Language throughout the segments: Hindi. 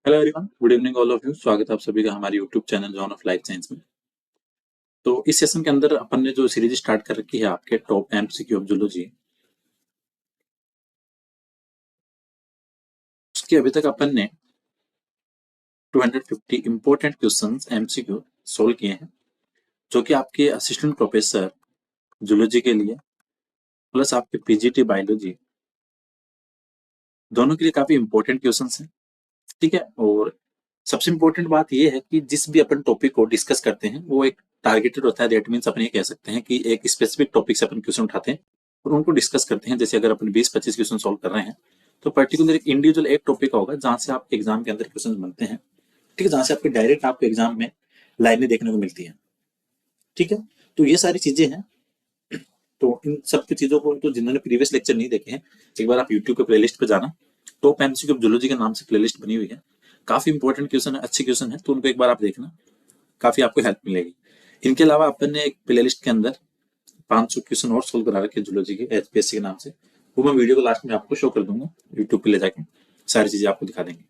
Hello everyone, good evening all of you. स्वागत है आप सभी का हमारे YouTube channel John of life science में। तो इस सेशन के अंदर अपन ने जो सीरीज स्टार्ट कर रखी है आपके टॉप एमसीक्यू ऑफ जूलॉजी, उसके अभी तक अपन ने 250 इंपॉर्टेंट क्वेश्चंस एमसीक्यू सोल्व किए हैं, जो कि आपके असिस्टेंट प्रोफेसर जूलॉजी के लिए प्लस आपके पीजीटी बायोलॉजी दोनों के लिए काफी इंपॉर्टेंट क्वेश्चंस हैं। ठीक है। और सबसे इंपॉर्टेंट बात यह है कि जिस भी अपन टॉपिक को डिस्कस करते हैं वो एक टारगेटेड होता है। दैट मीन्स अपन ये कह सकते हैं कि एक स्पेसिफिक टॉपिक से अपन क्वेश्चन उठाते हैं और उनको डिस्कस करते हैं। जैसे अगर अपन 20-25 क्वेश्चन सॉल्व कर रहे हैं तो पर्टिकुलर एक इंडिविजुअल एक टॉपिक होगा जहां से आप एग्जाम के अंदर क्वेश्चन बनते हैं। ठीक है, जहां से आपके डायरेक्ट आपको एग्जाम में लाइनें देखने को मिलती है। ठीक है, तो ये सारी चीजें हैं। तो इन सब की चीजों को तो जिन्होंने प्रीवियस लेक्चर नहीं देखे हैं, एक बार आप यूट्यूब के प्लेलिस्ट पे जाना। टॉप एमसीक्यू जूलॉजी के नाम से प्लेलिस्ट बनी हुई है। काफी इंपॉर्टेंट क्वेश्चन है, अच्छे क्वेश्चन है, तो उनको एक बार आप देखना, काफी आपको हेल्प मिलेगी। इनके अलावा अपन ने एक प्लेलिस्ट के अंदर 500 क्वेश्चन और सोल्व करा रखे जूलॉजी के एचपीएससी के नाम से। वो मैं वीडियो को लास्ट में आपको शो कर दूंगा, यूट्यूब पे ले जाके सारी चीजें आपको दिखा देंगे।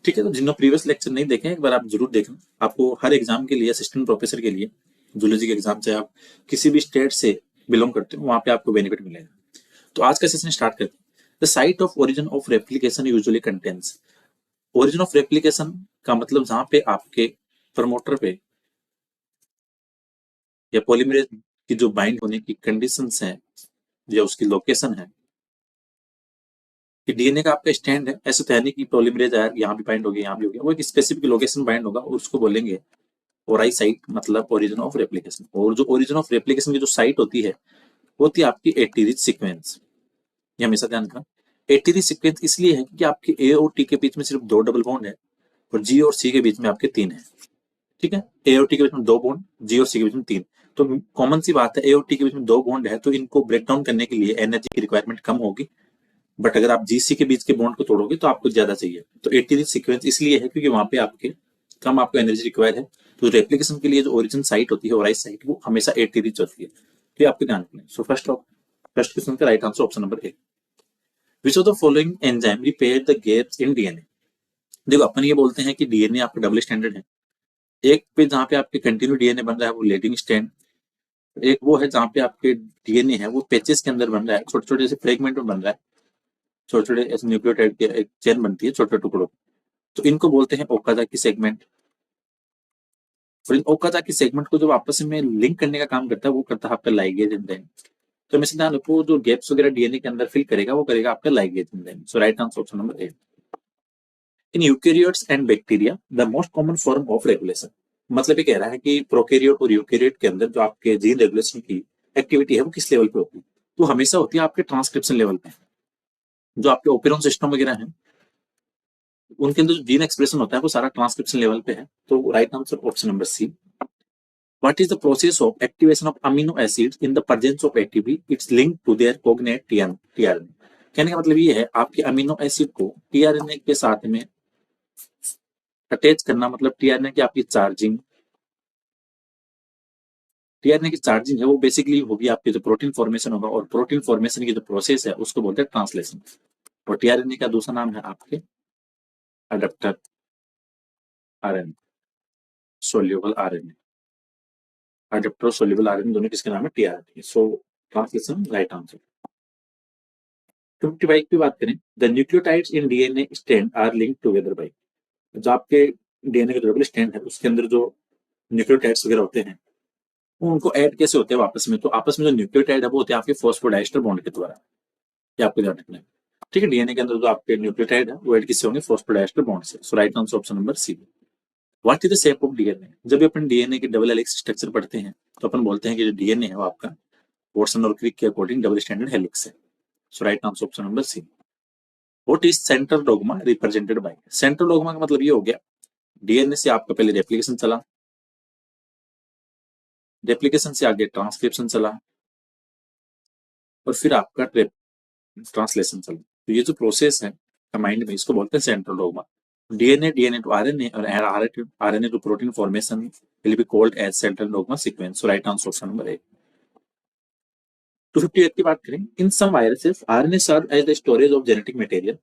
ठीक है, तो जिन्होंने प्रीवियस लेक्चर नहीं देखे एक बार आप जरूर देखना। आपको हर एग्जाम के लिए, असिस्टेंट प्रोफेसर के लिए जूलॉजी के एग्जाम, चाहे आप किसी भी स्टेट से बिलोंग करते हो, वहां पे आपको बेनिफिट मिलेगा। तो आज का सेशन स्टार्ट करते हैं। The site of origin of replication usually contains. Origin of replication का मतलब जहां पे आपके प्रमोटर पे या पॉलीमरेज की जो बाइंड होने की कंडीशंस हैं या उसकी लोकेशन है कि डीएनए का आपका स्टैंड है, ऐसे तो है नहीं कि पॉलीमरेज यहाँ भी बाइंड हो गया, यहाँ भी हो गया। वो एक स्पेसिफिक लोकेशन बाइंड होगा और उसको बोलेंगे ओराई साइट, मतलब ओरिजिन ऑफ रेप्लिकेशन। और जो ओरिजिन ऑफ रेप्लिकेशन की जो साइट होती है वो होती है आपकी एटीरिच सीक्वेंस। ये हमेशा ध्यान रखना। एटीरिच सीक्वेंस इसलिए है क्योंकि आपके ए और टी के बीच में सिर्फ 2 डबल बॉन्ड है और जी और सी के बीच में आपके 3 है। ठीक है, ए और टी के बीच में 2 बॉन्ड, जी और सी के बीच में 3। तो कॉमन सी बात है, ए और टी के बीच में 2 बॉन्ड है तो इनको ब्रेक डाउन करने के लिए एनर्जी की रिक्वायरमेंट कम होगी। बट अगर आप जीसी के बीच के बॉन्ड को तोड़ोगे तो आपको ज्यादा चाहिए। तो एटीरिच सीक्वेंस इसलिए है क्योंकि वहां पे आपके कम आपको एनर्जी रिक्वायर है। तो रेप्लिकेशन के लिए जो ओरिजिन साइट होती है, ओराइज साइट, वो हमेशा एटीरिच होती है। तो ये आपको ध्यान रखना है। सो फर्स्ट क्वेश्चन का right answer option number A. Which of the following enzyme repair the gaps in DNA. देखो, अपन ये बोलते हैं कि डीएनए आपका डबल स्टैंडर्ड है। एक पे जहाँ पे आपके कंटिन्यू डीएनए बन रहा है वो लीडिंग स्ट्रैंड, एक वो है जहाँ पे आपके डीएनए है वो पेचेस के अंदर बन रहा है, छोटे छोटे से फ्रेगमेंट में बन रहा है। छोटे छोटे ऐसे न्यूक्लियोटाइड की एक चेन बनती है छोटे टुकड़ों। तो इनको बोलते हैं ओकाजाकी सेगमेंट। और इन ओकाजाकी सेगमेंट को जो आपस में लिंक करने का काम करता है वो करता है आपका लाइगेज एंजाइम। तो हमेशा ध्यान रखो, जो गैप्स वगैरह डीएनए के अंदर फिल करेगा वो करेगा आपका ligase enzyme. So right answer option number A. In eukaryotes and bacteria the most common form of regulation. मतलब ये कह रहा है कि प्रोकैरियोट और यूकेरियोट के अंदर जो आपके जीन रेगुलेशन की एक्टिविटी है वो किस लेवल पे होती है, तो हमेशा होती है आपके ट्रांसक्रिप्शन लेवल पे। जो आपके ओपेरॉन सिस्टम वगैरह है उनके अंदर जो जीन एक्सप्रेशन होता है वो सारा ट्रांसक्रिप्शन लेवल पे है। तो right answer option number C. What is the process of activation of amino acids in the presence of ATP? It's linked to their cognate tRNA. कहने का मतलब ये है, आपके अमीनो एसिड को टीआरएनए के साथ में अटैच करना, मतलब टीआरएनए की आपकी चार्जिंग, टीआरएनए की चार्जिंग है वो बेसिकली होगी आपकी जो प्रोटीन फॉर्मेशन होगा, और प्रोटीन फॉर्मेशन की जो प्रोसेस है उसको बोलते हैं ट्रांसलेशन। और टीआरएनए का दूसरा नाम है आपके adapter RNA, soluble RNA. Adapter और सोल्यूबल आरएनए दोनों किसके नाम है? TRNA. So translation right answer. 55 की बात करें, the nucleotides in DNA strand are linked together by. जो आपके डीएनए का डबल स्ट्रैंड है उसके अंदर जो न्यूक्लियोटाइड्स वगैरह होते हैं वो उनको ऐड कैसे होते हैं आपस में? तो आपस में जो न्यूक्लियोटाइड है वो होते हैं आपके फॉस्फोडाइस्टर बॉन्ड के द्वारा। ये आपको ध्यान रखना है। ठीक है, डीएनए के अंदर जो आपके न्यूक्लियोटाइड है वो ऐड किससे होंगे? फॉस्फोडाइस्टर बॉन्ड से। So right answer option number C. What is the shape of DNA? जब भी अपन डीएनए के डबल हेलिक्स स्ट्रक्चर पढ़ते हैं तो अपन बोलते हैं कि जो डीएनए है वो आपका वॉटसन और क्रिक के अकॉर्डिंग डबल स्टैंडर्ड हेलिक्स है। So right answer option number C. What is central dogma represented by? Central dogma का मतलब ये हो गया, डीएनए से आपका पहले रेप्लिकेशन चला, रेप्लिकेशन से आगे ट्रांसक्रिप्शन चला और फिर आपका ट्रांसलेशन चला। तो ये जो प्रोसेस है माइंड में, इसको बोलते हैं central dogma. DNA DNA to RNA और RNA to protein formation will be called as central dogma sequence. So right answer option number A. 258 की बात करें, in some viruses RNA serve as the storage of genetic material.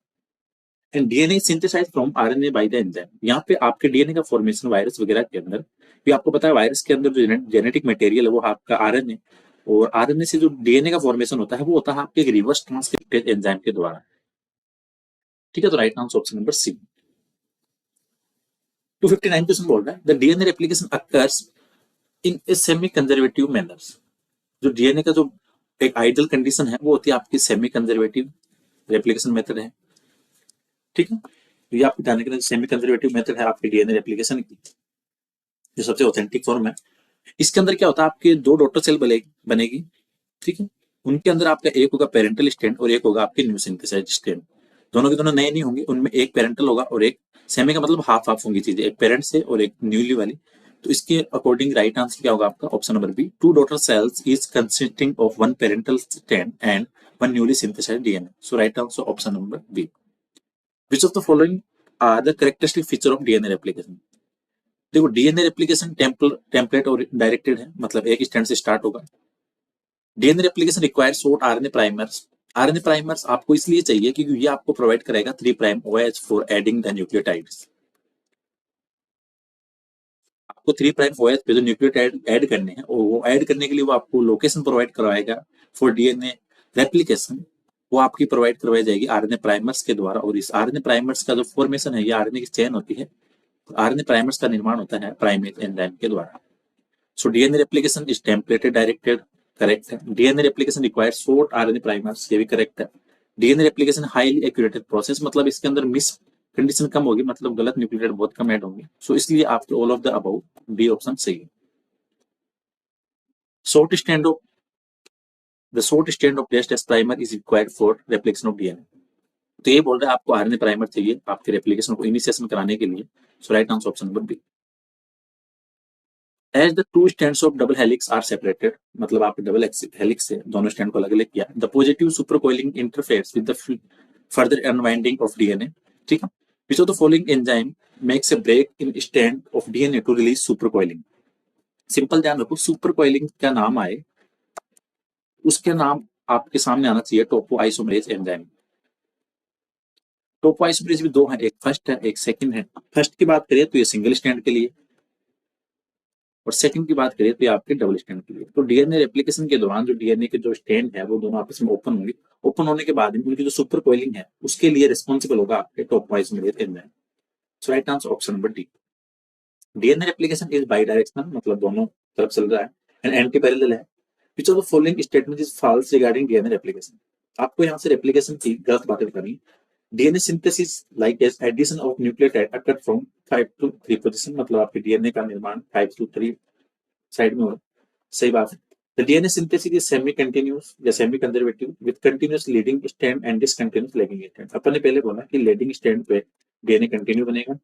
And DNA synthesize from RNA by the enzyme. यहाँ पे आपके डीएनए का फॉर्मेशन वायरस वगैरह के अंदर, ये आपको पता है वायरस के अंदर जो जेनेटिक मटेरियल है वो आपका आरएनए, और आरएनए से जो डीएनए का फॉर्मेशन होता है वो होता है आपके रिवर्स ट्रांसक्रिप्टेज एंजाइम के द्वारा। ठीक है, तो right answer option number C. 259 question बोल रहा है the DNA replication occurs in a semi conservative manners. जो डीएनए का जो एक आइडियल कंडीशन है वो होती है आपकी सेमी कंजर्वेटिव रेप्लिकेशन मेथड है। ठीक है, तो ये आपको जानने के लिए सेमी कंजर्वेटिव मेथड है आपके डीएनए रेप्लिकेशन की, जो सबसे ऑथेंटिक फॉर्म है। इसके अंदर क्या होता है, आपके दो डॉटर सेल बनेगी। ठीक है, उनके अंदर आपका एक होगा पेरेंटल स्ट्रैंड और एक होगा आपके न्यू सिंथेसाइज्ड स्ट्रैंड। दोनों के दोनों नए नहीं होंगे, उनमें एक पेरेंटल होगा और एक सेमी का मतलब हाफ हाफ होंगी चीजें, एक पेरेंट से और एक न्यूली वाली। तो इसके अकॉर्डिंग राइट आंसर क्या होगा आपका option number B, two daughter cells is consisting of one parental strand and one newly synthesised DNA. So right answer option number B. Which of the following are the characteristic feature of DNA replication. देखो डीएनए रेप्लिकेशन टेम्पलेट और डायरेक्टेड है, मतलब एक स्टैंड से स्टार्ट होगा। DNA replication require short RNA primers. RNA primers आपको इसलिए चाहिए क्योंकि ये आपको प्रोवाइड करेगा 3 prime OH for adding the nucleotides. आपको 3 प्राइम ओएच पे जो न्यूक्लियोटाइड ऐड करने हैं और वो ऐड करने के लिए वो आपको लोकेशन प्रोवाइड करवाएगा फॉर डीएनए रेप्लिकेशन। वो आपकी प्रोवाइड करवाई जाएगी आरएनए प्राइमर्स के द्वारा, और इस आरएनए प्राइमर्स का जो फॉर्मेशन है ये आरएनए की चेन होती है। आरएनए प्राइमर्स का निर्माण होता है प्राइमेज एंजाइम के द्वारा। So DNA replication is templated directed, correct है। DNA replication requires short RNA primers, ये भी करेक्ट है। DNA replication highly accurate process, मतलब इसके अंदर मिस कंडीशन कम होगी, मतलब गलत न्यूक्लियोटाइड बहुत कम ऐड होंगे। सो इसलिए आपके all of the above B option सही है। Short stand of the short stand of test S primer is required for replication of DNA. तो ये बोल रहा है आपको आरएनए प्राइमर चाहिए आपके रेप्लिकेशन को इनिशिएशन कराने के लिए। So right answer option number B. As the two stands of double helix are separated, मतलब आपने डबल हेलिक्स से दोनों स्टैंड को अलग अलग किया। The positive supercoiling interferes with the further unwinding of DNA. ठीक है, which of the following enzyme makes a break in stand of DNA to release supercoiling. Simple ध्यान रखो, सुपरकोइलिंग का नाम आए उसके नाम आपके सामने आना चाहिए टोपो आइसोमरेज एंजाइम। टोपो आइसोमरेज भी दो है, एक फर्स्ट है एक सेकंड है। फर्स्ट की बात करें तो ये सिंगल स्टैंड के लिए, और सेकंड की बात करें तो ये आपके डबल स्टैंड के लिए। तो डीएनए रेप्लिकेशन के दौरान जो डीएनए के जो स्टैंड है वो दोनों आपस में ओपन होंगे। ओपन होने के बाद उनकी जो सुपर कोइलिंग है उसके लिए रिस्पॉन्सिबल होगा आपके टॉपवाइज enzyme. So right answer option number D. DNA replication is bidirectional, मतलब दोनों तरफ चल रहा है, एंड एंटी पैरेलल है। Which of the following statement is false regarding DNA replication. आपको यहाँ से रेप्लिकेशन की गलत बातें बतानी। DNA synthesis like as addition of nucleotide occur from 5 to 3 position, मतलब आपके डीएनए का निर्माण 5 to 3 साइड में हो। सही बात है। The DNA synthesis is semi-continuous या semi-conservative with continuous leading strand and discontinuous lagging strand। अपन ने पहले बोला कि leading strand पे DNA कंटिन्यू बनेगा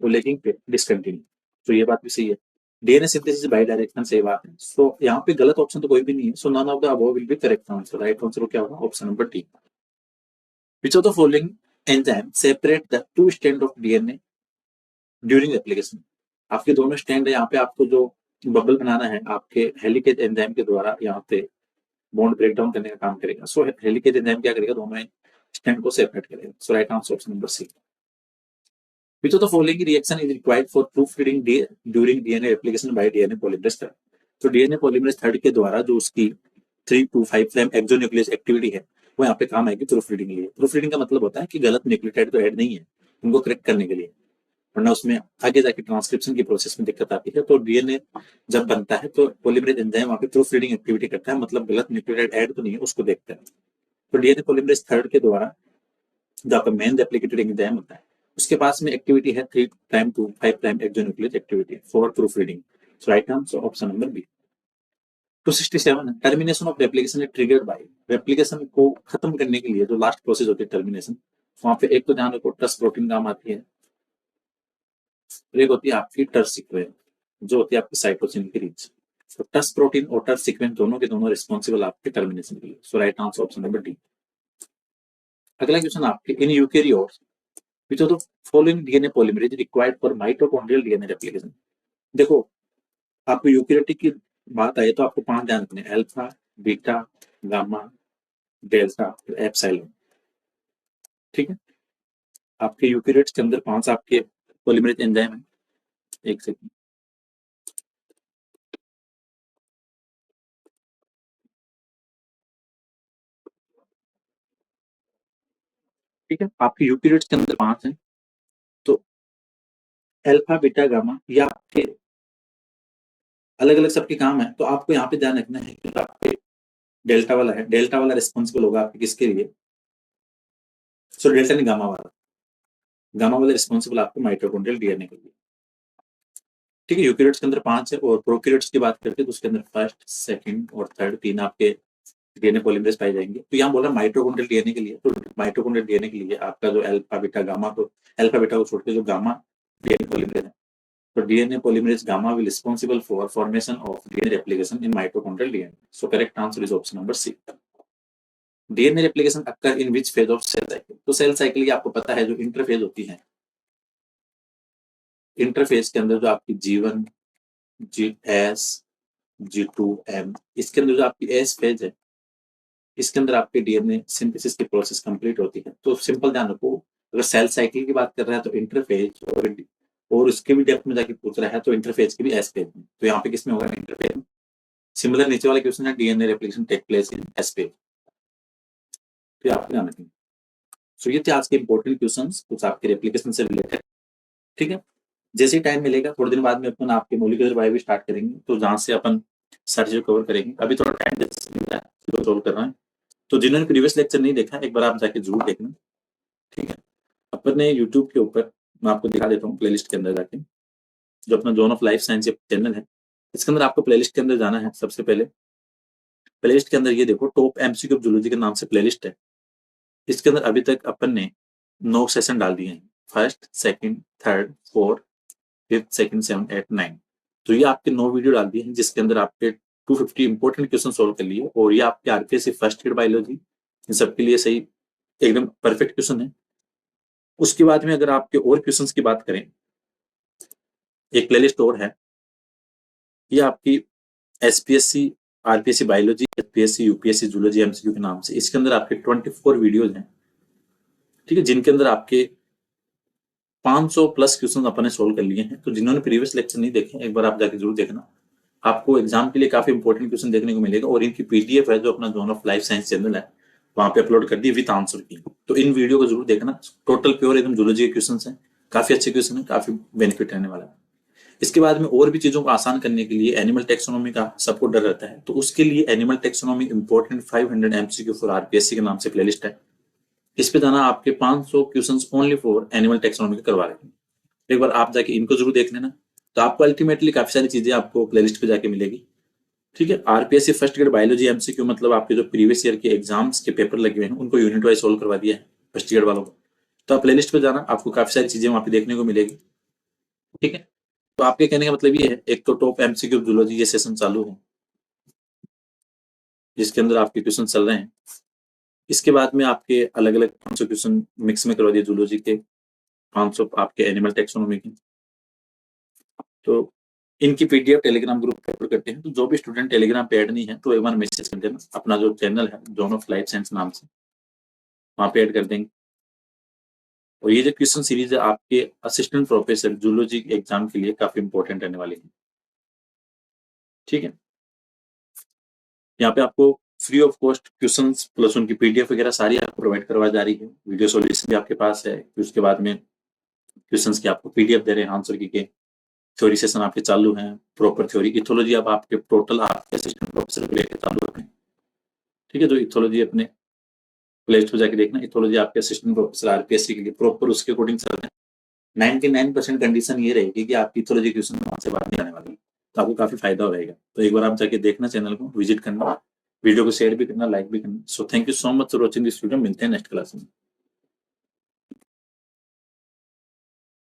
और लेगिंग पे डिसकंटिन्यू। तो ये बात भी सही है। डीएनए सिंथेसिस बाई डायरेक्शनल, सही बात है। सो यहाँ पे गलत ऑप्शन तो कोई भी नहीं है। So none of the above will be correct answer. Right answer क्या होगा option number D. Which of the following enzyme separate the two strand of DNA during application. आपके दोनों स्टैंड है, यहाँ पे आपको जो बबल बनाना है आपके हेलिकेज एंजाइम के द्वारा यहाँ पे बॉन्ड ब्रेक डाउन करने का काम करेगा। सो हेलिकेज एंजाइम क्या करेगा, दोनों स्टैंड को सेपरेट करेगा। So right answer option number C. Which of the following reaction is required for proof reading during DNA replication by DNA polymerase third. तो डीएनए पॉलीमरेज थर्ड के द्वारा जो उसकी 3 to 5 प्राइम एक्सोन्यूक्लियस एक्टिविटी है वो यहाँ पे काम आएगी प्रूफ रीडिंग के लिए। प्रूफ रीडिंग का मतलब होता है कि गलत न्यूक्लियोटाइड तो ऐड नहीं है, उनको करेक्ट करने के लिए, वरना उसमें आगे जाके ट्रांसक्रिप्शन की प्रोसेस में दिक्कत आती है। तो डीएनए जब बनता है तो पॉलीमरेज एंजाइम वहाँ पे प्रूफ रीडिंग एक्टिविटी करता है, मतलब गलत न्यूक्लियोटाइड ऐड तो नहीं है उसको देखता है। तो डीएनए पॉलीमरेज थर्ड के द्वारा जो आपका मेन रेप्लिकेटेड एंजाइम होता है उसके पास में एक्टिविटी है 3 prime to 5 prime exonuclease activity for proof reading. So right answer option number B. 267 termination of replication is triggered by. रेप्लिकेशन को खत्म करने के लिए जो लास्ट प्रोसेस होती है टर्मिनेशन, वहां पे एक तो ध्यान रखो टस प्रोटीन काम आती है, एक होती है आपकी टर्स सीक्वेंस जो होती है आपकी साइटोसिन की रीच। तो टस प्रोटीन और टर्स सीक्वेंस दोनों के दोनों रिस्पॉन्सिबल आपके टर्मिनेशन के लिए। So right answer option number D. अगला क्वेश्चन आपके in eukaryotes which of the following DNA polymerase required for mitochondrial DNA replication. देखो आपको यूकेरियोटिक की बात आई तो आपको 5 ध्यान रखने, alpha, beta, gamma, delta, epsilon. ठीक है, आपके यूकेरियोट्स के अंदर 5 आपके पॉलीमरेज एंजाइम है। एक सेकंड। ठीक है, आपके यूकेरियोट्स के अंदर 5 हैं, तो अल्फा, बीटा, गामा ये आपके अलग-अलग सबके काम है। तो आपको यहाँ पे ध्यान रखना है कि जो आपके डेल्टा वाला है, डेल्टा वाला रिस्पॉन्सिबल होगा आपके किसके लिए? सॉरी, डेल्टा नहीं, गामा वाला। गामा वाला रिस्पॉन्सिबल आपके माइटोकॉन्ड्रियल डीएनए के लिए। ठीक है, यूकेरियोट्स के अंदर 5 है, और प्रोकैरियोट्स की बात करते हैं तो उसके अंदर फर्स्ट, सेकंड और थर्ड 3 आपके डीएनए पॉलीमरेज पाए जाएंगे। तो यहाँ बोल रहा है माइटोकॉन्ड्रियल डीएनए के लिए, तो माइटोकॉन्ड्रियल डीएनए के लिए आपका जो अल्फा, बीटा, गामा, तो अल्फा, बीटा को छोड़ के जो गामा डीएनए पॉलीमरेज है, तो DNA polymerase gamma will responsible for formation of DNA replication in mitochondrial DNA. So correct answer is option number C. DNA replication occur in which phase of cell cycle? तो सेल साइकिल की आपको पता है जो इंटरफेज होती है, इंटरफेज के अंदर जो आपकी G1, G G2, M, इसके अंदर जो आपकी एस फेज है, इसके अंदर आपके डीएनए सिंथेसिस की प्रोसेस कंप्लीट होती है। तो सिंपल ध्यान रखो, अगर सेल साइकिल की बात कर रहा है तो इंटरफेज, और उसके भी डेप्थ में जाके पूछ रहा है तो इंटरफेज की भी एस फेज में। तो यहाँ पे किसमें होगा? इंटरफेज में। सिमिलर नीचे वाले क्वेश्चन है, DNA replication take place in S phase. तो आप ध्यान रखेंगे। सो ये थे आज के इंपॉर्टेंट क्वेश्चंस कुछ आपके रेप्लिकेशन से रिलेटेड। ठीक है, जैसे ही टाइम मिलेगा थोड़े दिन बाद में अपन आपके मॉलिक्यूलर बायोलॉजी स्टार्ट करेंगे, तो जहाँ से अपन सारी चीजें कवर करेंगे। अभी थोड़ा टाइम मिल रहा है, सोल्व कर रहे हैं। तो जिन्होंने प्रीवियस लेक्चर नहीं देखा, एक बार आप जाके जरूर देखना। ठीक है, अपन ने यूट्यूब के ऊपर, मैं आपको दिखा देता हूँ प्लेलिस्ट के अंदर जाके, जो अपना zone of life science channel है, इसके अंदर आपको प्लेलिस्ट के अंदर जाना है। सबसे पहले प्लेलिस्ट के अंदर ये देखो, टॉप एमसीक्यू जूलॉजी के नाम से प्लेलिस्ट है। इसके अंदर अभी तक अपन ने 9 सेशन डाल दिए हैं, first, second, third, fourth, fifth, second, 7, 8, 9। तो ये आपके 9 वीडियो डाल दिए हैं, जिसके अंदर आपके 250 इंपॉर्टेंट क्वेश्चन सोल्व कर लिए, और ये आपके आरपीएससी फर्स्ट ईयर बायोलॉजी इन सबके लिए सही एकदम परफेक्ट क्वेश्चन है। उसके बाद में अगर आपके और क्वेश्चंस की बात करें, एक प्लेलिस्ट और है, ये आपकी SPSC, RPSC biology, SPSC, UPSC zoology MCQ के नाम से। इसके अंदर आपके 24 वीडियोज हैं। ठीक है, जिनके अंदर आपके 500 प्लस क्वेश्चन अपने सोल्व कर लिए हैं। तो जिन्होंने प्रीवियस लेक्चर नहीं देखे, एक बार आप जाके जरूर देखना, आपको एग्जाम के लिए काफी इंपॉर्टेंट क्वेश्चन देखने को मिलेगा। और इनकी पीडीएफ है जो अपना zone of life science channel है, वहां पे अपलोड कर दी विद आंसर की। तो इन वीडियो को जरूर देखना, टोटल प्योर एकदम जूलॉजी के क्वेश्चन है, काफी अच्छे क्वेश्चन है, काफी बेनिफिट रहने वाला है। इसके बाद में और भी चीजों को आसान करने के लिए एनिमल टेक्सोनॉमी का सबको डर रहता है, तो उसके लिए animal taxonomy important 500 MCQ for RPSC के नाम से प्लेलिस्ट है। इस पे जाना, आपके 500 questions only for animal taxonomy के करवा रहे हैं। एक बार आप जाके इनको जरूर देख लेना, तो आपको अल्टीमेटली काफी सारी चीजें आपको प्लेलिस्ट पे जाके मिलेगी। ठीक है, RPSC first year biology MCQ मतलब आपके जो प्रीवियस ईयर के एग्जाम्स के पेपर लगे हुए हैं उनको यूनिट वाइज सोल्व करवा दिया है फर्स्ट ईयर वालों को। तो आप प्लेलिस्ट पे जाना, आपको काफी सारी चीजें वहां पे देखने को मिलेगी। ठीक है, तो आपके कहने का मतलब ये है, एक तो टॉप एमसीक्यू जूलॉजी ये सेशन चालू है, जिसके अंदर आपके क्वेश्चन चल रहे हैं। इसके बाद में आपके अलग अलग 500 क्वेश्चन मिक्स में करवा दिए जूलॉजी के, 500 आपके एनिमल टेक्सोनॉमी के। तो इनकी पीडीएफ टेलीग्राम ग्रुप पे अपलोड करते हैं, तो जो भी स्टूडेंट टेलीग्राम पे ऐड नहीं है तो एक बार मैसेज कर देना, अपना जो चैनल है जोन ऑफ लाइफ साइंस नाम से, वहां पे ऐड कर देंगे। और ये जो क्वेश्चन सीरीज है आपके असिस्टेंट प्रोफेसर जूलॉजी एग्जाम के लिए काफी इंपॉर्टेंट रहने वाली है। ठीक है, यहाँ पे आपको free of cost questions plus उनकी पीडीएफ वगैरह सारी आपको प्रोवाइड करवा जा रही है। वीडियो सॉल्यूशन भी आपके पास है, उसके बाद में क्वेश्चंस की आपको पीडीएफ दे रहे हैं, आंसर की के थ्योरी सेशन आपके चालू हैं, प्रॉपर थ्योरी इथोलॉजी अब आपके टोटल आपके असिस्टेंट प्रोफेसर को लेकर चालू हैं। ठीक है, जो इथोलॉजी अपने प्ले स्टोर जाके देखना, इथोलॉजी आपके असिस्टेंट प्रोफेसर आरपीएससी के लिए प्रॉपर उसके अकॉर्डिंग चल रहे हैं। 99% कंडीशन ये रहेगी कि आपकी इथोलॉजी क्वेश्चन वहां से बाहर नहीं आने वाली, तो आपको काफी फायदा रहेगा। तो एक बार आप जाके देखना, चैनल को विजिट करना, वीडियो को शेयर भी करना, लाइक भी करना। So thank you so much for watching this video, मिलते हैं नेक्स्ट क्लास में।